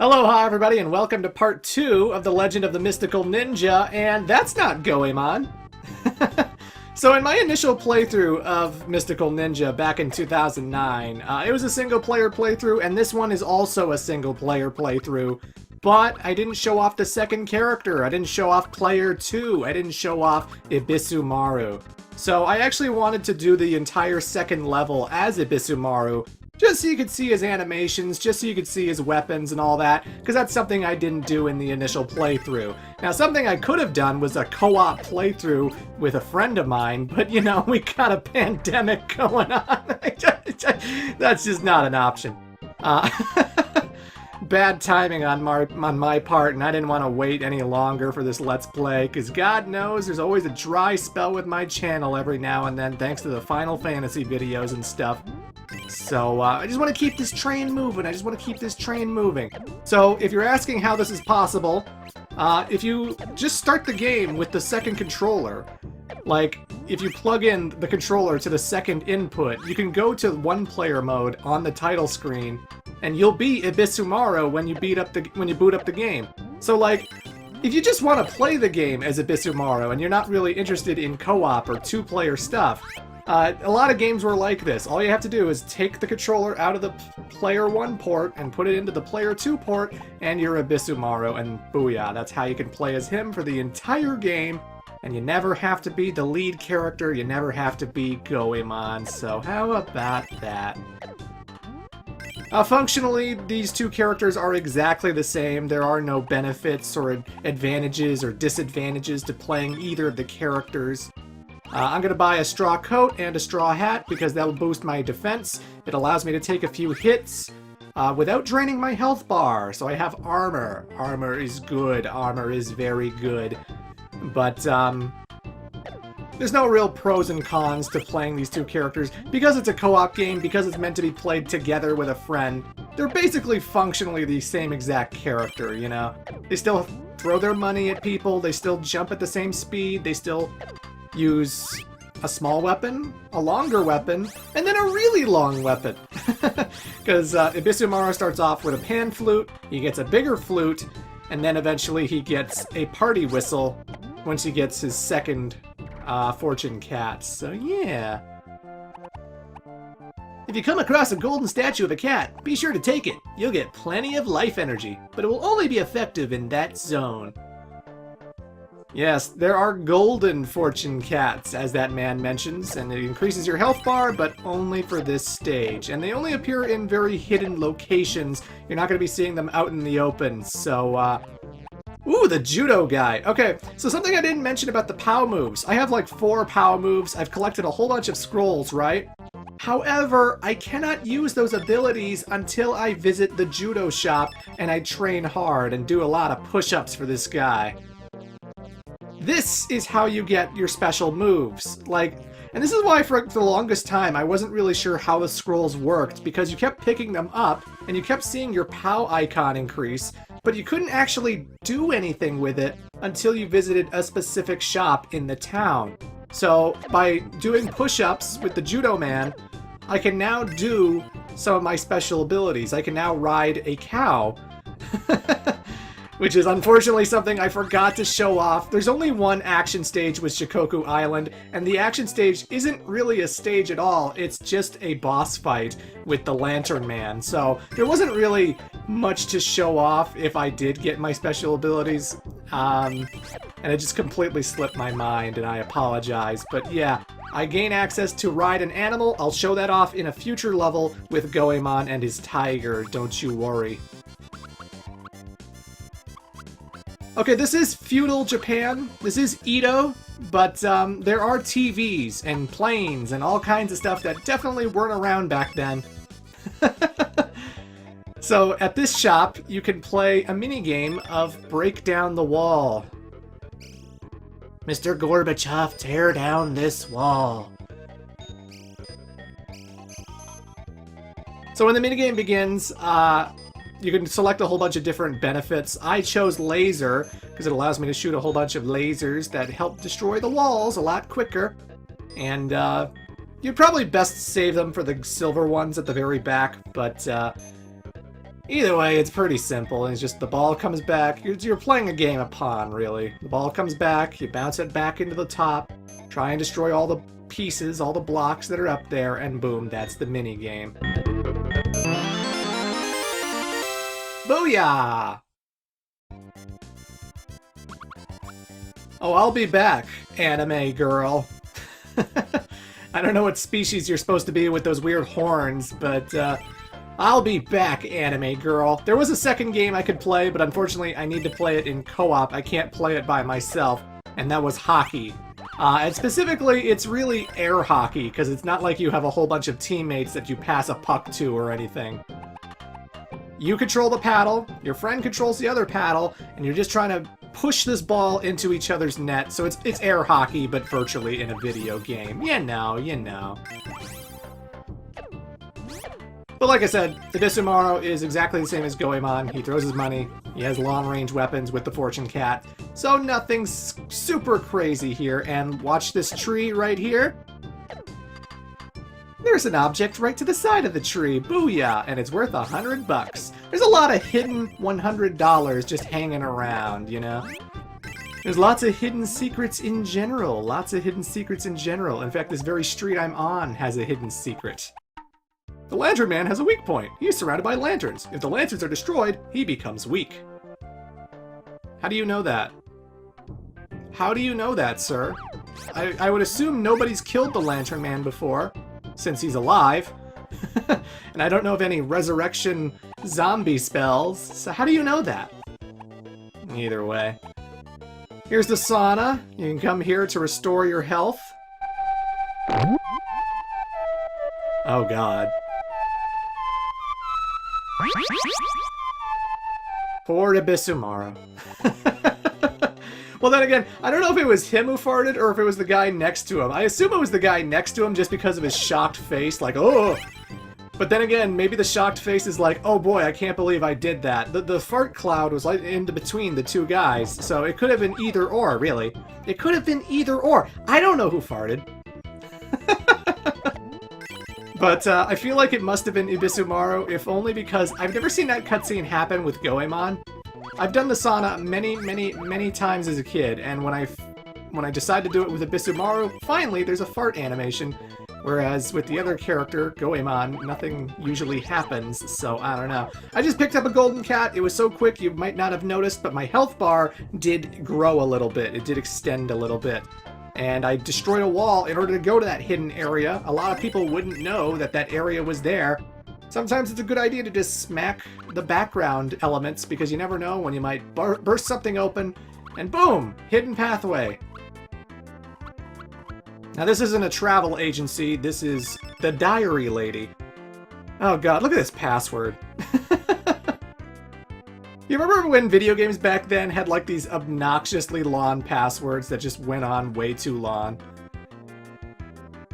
Hello, hi everybody, and welcome to part 2 of The Legend of the Mystical Ninja, and that's not Goemon. So in my initial playthrough of Mystical Ninja back in 2009, it was a single-player playthrough, and this one is also a single-player playthrough, but I didn't show off the second character, I didn't show off player 2, I didn't show off Ebsiumaru. So I actually wanted to do the entire second level as Ebsiumaru, just so you could see his animations, just so you could see his weapons and all that, because that's something I didn't do in the initial playthrough. Now, something I could have done was a co-op playthrough with a friend of mine, but you know, we got a pandemic going on. That's just not an option. Bad timing on my part, and I didn't want to wait any longer for this Let's Play, because God knows there's always a dry spell with my channel every now and then, thanks to the Final Fantasy videos and stuff. So, I just want to keep this train moving. So, if you're asking how this is possible, if you just start the game with the second controller, like, if you plug in the controller to the second input, you can go to one-player mode on the title screen, and you'll be Ebsiumaru when you boot up the game. So, like, if you just want to play the game as Ebsiumaru and you're not really interested in co-op or two-player stuff, a lot of games were like this. All you have to do is take the controller out of the player 1 port and put it into the player 2 port, and you're Ebsiumaru, and booyah, that's how you can play as him for the entire game, and you never have to be the lead character, you never have to be Goemon, so how about that? Functionally, these two characters are exactly the same. There are no benefits or advantages or disadvantages to playing either of the characters. I'm going to buy a straw coat and a straw hat because that will boost my defense. It allows me to take a few hits without draining my health bar. So I have armor. Armor is good. Armor is very good. But there's no real pros and cons to playing these two characters. Because it's a co-op game, because it's meant to be played together with a friend, they're basically functionally the same exact character, you know? They still throw their money at people, they still jump at the same speed, they still use a small weapon, a longer weapon, and then a really long weapon. Because Ebsiumaru starts off with a pan flute, he gets a bigger flute, and then eventually he gets a party whistle once he gets his second fortune cat. So yeah. If you come across a golden statue of a cat, be sure to take it. You'll get plenty of life energy, but it will only be effective in that zone. Yes, there are golden fortune cats, as that man mentions, and it increases your health bar, but only for this stage. And they only appear in very hidden locations. You're not going to be seeing them out in the open, so, Ooh, the Judo Guy. Okay, so something I didn't mention about the POW moves. I have like 4 POW moves. I've collected a whole bunch of scrolls, right? However, I cannot use those abilities until I visit the judo shop and I train hard and do a lot of push-ups for this guy. This is how you get your special moves. Like, and this is why for the longest time I wasn't really sure how the scrolls worked, because you kept picking them up and you kept seeing your POW icon increase, but you couldn't actually do anything with it until you visited a specific shop in the town. So by doing push-ups with the Judo Man, I can now do some of my special abilities. I can now ride a cow. Which is unfortunately something I forgot to show off. There's only one action stage with Shikoku Island, and the action stage isn't really a stage at all. It's just a boss fight with the Lantern Man. So there wasn't really much to show off if I did get my special abilities. And it just completely slipped my mind, and I apologize. But yeah, I gain access to ride an animal. I'll show that off in a future level with Goemon and his tiger, don't you worry. Okay, this is feudal Japan. This is Edo, but there are TVs and planes and all kinds of stuff that definitely weren't around back then. So at this shop, you can play a minigame of Break Down the Wall. Mr. Gorbachev, tear down this wall. So when the minigame begins, you can select a whole bunch of different benefits. I chose laser because it allows me to shoot a whole bunch of lasers that help destroy the walls a lot quicker. And you'd probably best save them for the silver ones at the very back, but Either way, it's pretty simple. It's just the ball comes back. You're playing a game of Pong, really. The ball comes back, you bounce it back into the top, try and destroy all the pieces, all the blocks that are up there, and boom, that's the mini game. Booyah! Oh, I'll be back, anime girl. I don't know what species you're supposed to be with those weird horns, but I'll be back, anime girl. There was a second game I could play, but unfortunately I need to play it in co-op. I can't play it by myself, and that was hockey. And specifically, it's really air hockey, because it's not like you have a whole bunch of teammates that you pass a puck to or anything. You control the paddle, your friend controls the other paddle, and you're just trying to push this ball into each other's net. So it's air hockey, but virtually in a video game. You know. But like I said, the Bisou Maru is exactly the same as Goemon. He throws his money, he has long-range weapons with the fortune cat, so nothing's super crazy here. And watch this tree right here. There's an object right to the side of the tree, booyah, and it's worth $100. There's a lot of hidden $100 just hanging around, you know? There's lots of hidden secrets in general, In fact, this very street I'm on has a hidden secret. The Lantern Man has a weak point. He's surrounded by lanterns. If the lanterns are destroyed, he becomes weak. How do you know that? How do you know that, sir? I would assume nobody's killed the Lantern Man before, since he's alive. And I don't know of any resurrection zombie spells, so how do you know that? Either way. Here's the sauna. You can come here to restore your health. Oh god. Poor Ebsiumaru. Well, then again, I don't know if it was him who farted or if it was the guy next to him. I assume it was the guy next to him just because of his shocked face, like, oh! But then again, maybe the shocked face is like, oh boy, I can't believe I did that. The fart cloud was like in between the two guys, so it could have been either or, really. It could have been either or. I don't know who farted. But I feel like it must have been Ebsiumaru, if only because I've never seen that cutscene happen with Goemon. I've done the sauna many times as a kid, and when I decided to do it with Ebsiumaru, finally there's a fart animation, whereas with the other character, Goemon, nothing usually happens, so I don't know. I just picked up a golden cat. It was so quick you might not have noticed, but my health bar did grow a little bit. It did extend a little bit. And I destroyed a wall in order to go to that hidden area. A lot of people wouldn't know that that area was there. Sometimes it's a good idea to just smack the background elements because you never know when you might burst something open and boom, hidden pathway. Now this isn't a travel agency, this is the diary lady. Oh god, look at this password. You remember when video games back then had like these obnoxiously long passwords that just went on way too long?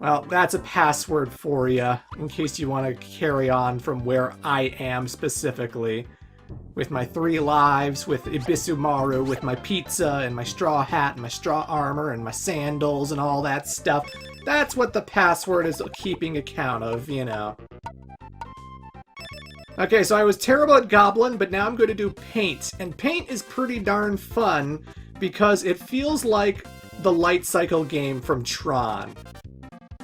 Well, that's a password for you, in case you want to carry on from where I am specifically. With my 3 lives, with Ebsiumaru, with my pizza, and my straw hat, and my straw armor, and my sandals, and all that stuff. That's what the password is keeping account of, you know. Okay, so I was terrible at Goblin, but now I'm going to do Paint. And Paint is pretty darn fun, because it feels like the light cycle game from Tron.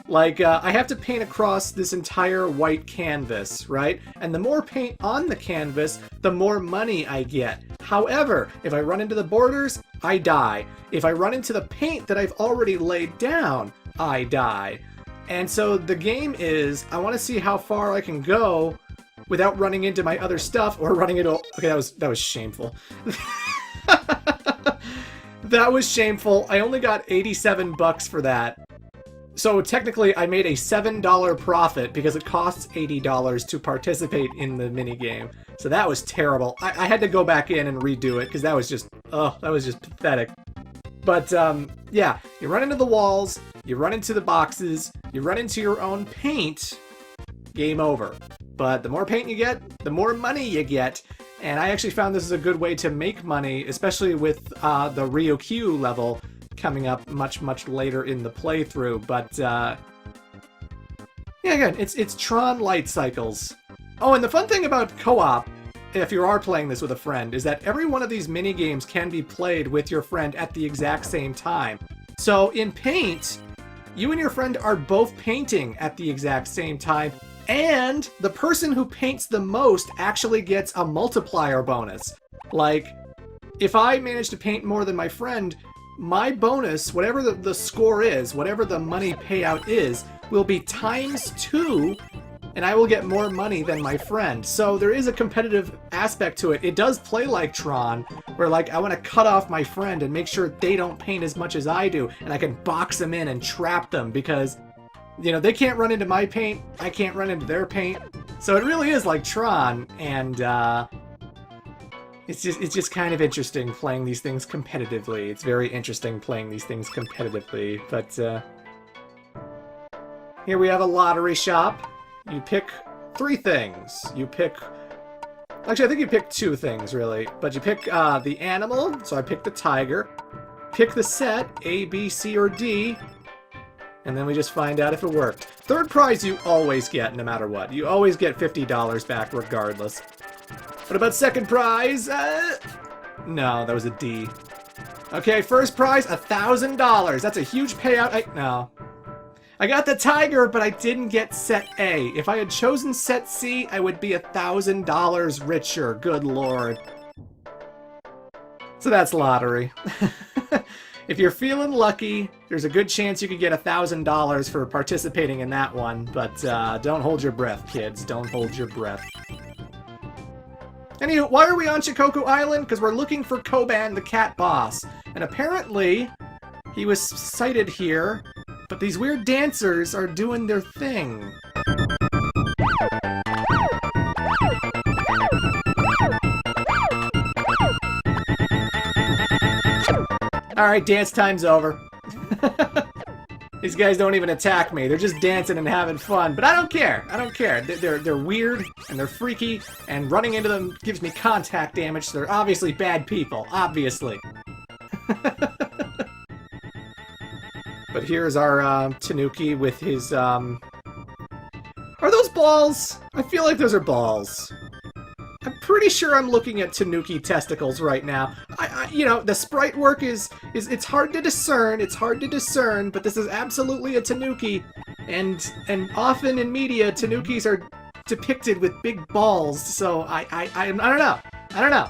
Like, I have to paint across this entire white canvas, right? And the more paint on the canvas, the more money I get. However, if I run into the borders, I die. If I run into the paint that I've already laid down, I die. And so the game is, I want to see how far I can go without running into my other stuff or running into... Okay, that was shameful. That was shameful. I only got $87 for that. So technically, I made a $7 profit because it costs $80 to participate in the minigame. So that was terrible. I had to go back in and redo it because that was just... Oh, that was just pathetic. But, yeah, you run into the walls, you run into the boxes, you run into your own paint, game over. But the more paint you get, the more money you get. And I actually found this is a good way to make money, especially with the Ryukyu level coming up much later in the playthrough. But, yeah, again, it's Tron light cycles. Oh, and the fun thing about co-op if you are playing this with a friend, is that every one of these mini games can be played with your friend at the exact same time. So in Paint, you and your friend are both painting at the exact same time, and the person who paints the most actually gets a multiplier bonus. Like, if I manage to paint more than my friend, my bonus, whatever the score is, whatever the money payout is, will be ×2, and I will get more money than my friend. So there is a competitive aspect to it. It does play like Tron, where like I want to cut off my friend and make sure they don't paint as much as I do, and I can box them in and trap them because, you know, they can't run into my paint, I can't run into their paint. So it really is like Tron, and it's just kind of interesting playing these things competitively. It's very interesting playing these things competitively, but here we have a lottery shop. You pick 3 things. You pick... Actually, I think you pick 2 things, really. But you pick the animal, so I picked the tiger. Pick the set, A, B, C, or D. And then we just find out if it worked. Third prize you always get, no matter what. You always get $50 back regardless. What about second prize? No, that was a D. Okay, first prize, $1,000. That's a huge payout. No. I got the tiger, but I didn't get set A. If I had chosen set C, I would be $1,000 richer. Good lord. So that's lottery. If you're feeling lucky, there's a good chance you could get $1,000 for participating in that one, but don't hold your breath, kids. Don't hold your breath. Anywho, why are we on Shikoku Island? Because we're looking for Koban, the cat boss. And apparently, he was sighted here. But these weird dancers are doing their thing. Alright, dance time's over. These guys don't even attack me. They're just dancing and having fun. But I don't care. I don't care. They're weird, and they're freaky, and running into them gives me contact damage, so they're obviously bad people. Obviously. But here's our Tanuki with his, Are those balls? I feel like those are balls. I'm pretty sure I'm looking at Tanuki testicles right now. You know, the sprite work is it's hard to discern. It's hard to discern, but this is absolutely a Tanuki. And often in media, Tanukis are depicted with big balls, so I don't know. I don't know.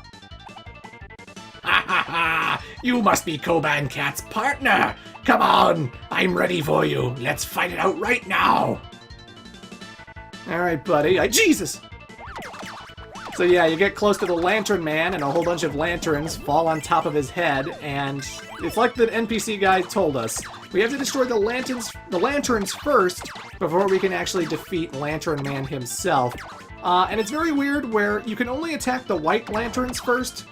Ha ha ha! You must be Koban Cat's partner! Come on! I'm ready for you! Let's fight it out right now! Alright, buddy. Jesus! So yeah, you get close to the Lantern Man, and a whole bunch of lanterns fall on top of his head, and it's like the NPC guy told us. We have to destroy the lanterns first, before we can actually defeat Lantern Man himself. And it's very weird where you can only attack the white lanterns first,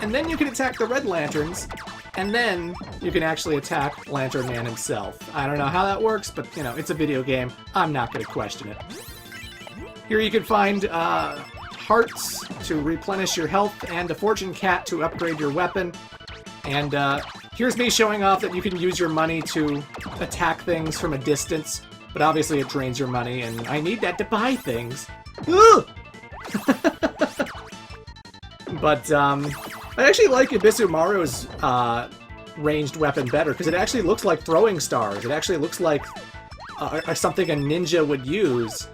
and then you can attack the red lanterns, and then you can actually attack Lantern Man himself. I don't know how that works, but, you know, it's a video game. I'm not going to question it. Here you can find hearts to replenish your health, and a fortune cat to upgrade your weapon. And here's me showing off that you can use your money to attack things from a distance, but obviously it drains your money, and I need that to buy things. But, I actually like Ebsiumaru's ranged weapon better, because it actually looks like throwing stars. It actually looks like something a ninja would use.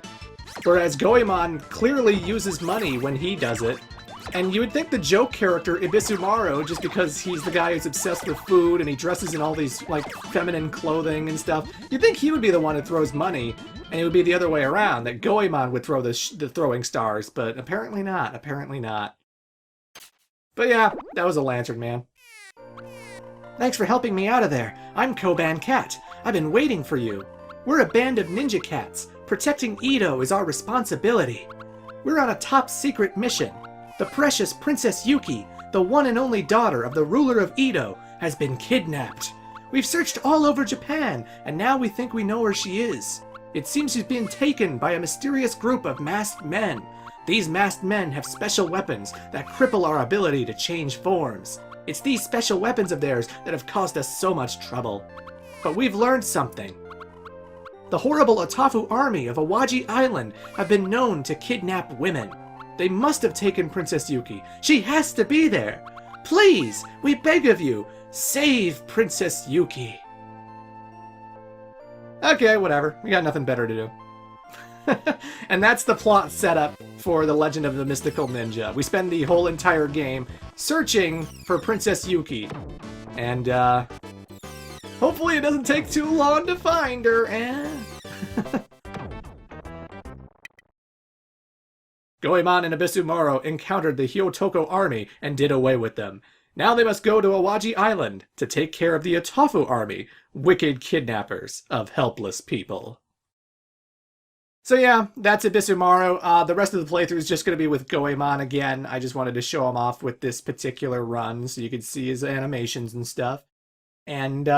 Whereas Goemon clearly uses money when he does it. And you would think the joke character, Bisou Maru, just because he's the guy who's obsessed with food and he dresses in all these, like, feminine clothing and stuff, you'd think he would be the one who throws money, and it would be the other way around, that Goemon would throw the throwing stars, but apparently not. Apparently not. But yeah, that was a Lantern Man. Thanks for helping me out of there. I'm Koban Cat. I've been waiting for you. We're a band of ninja cats. Protecting Edo is our responsibility. We're on a top-secret mission. The precious Princess Yuki, the one and only daughter of the ruler of Edo, has been kidnapped. We've searched all over Japan, and now we think we know where she is. It seems she's been taken by a mysterious group of masked men. These masked men have special weapons that cripple our ability to change forms. It's these special weapons of theirs that have caused us so much trouble. But we've learned something. The horrible Otafu army of Awaji Island have been known to kidnap women. They must have taken Princess Yuki. She has to be there. Please, we beg of you, save Princess Yuki. Okay, whatever. We got nothing better to do. And that's the plot setup for The Legend of the Mystical Ninja. We spend the whole entire game searching for Princess Yuki. And, hopefully it doesn't take too long to find her, Goemon and Ebsiumaru encountered the Hyotoko army and did away with them. Now they must go to Awaji Island to take care of the Otafu army, wicked kidnappers of helpless people. So yeah, that's Bisou The rest of the playthrough is just going to be with Goemon again. I just wanted to show him off with this particular run so you could see his animations and stuff. And,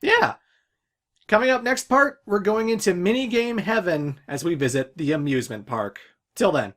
yeah. Coming up next part, we're going into minigame heaven as we visit the amusement park. Till then.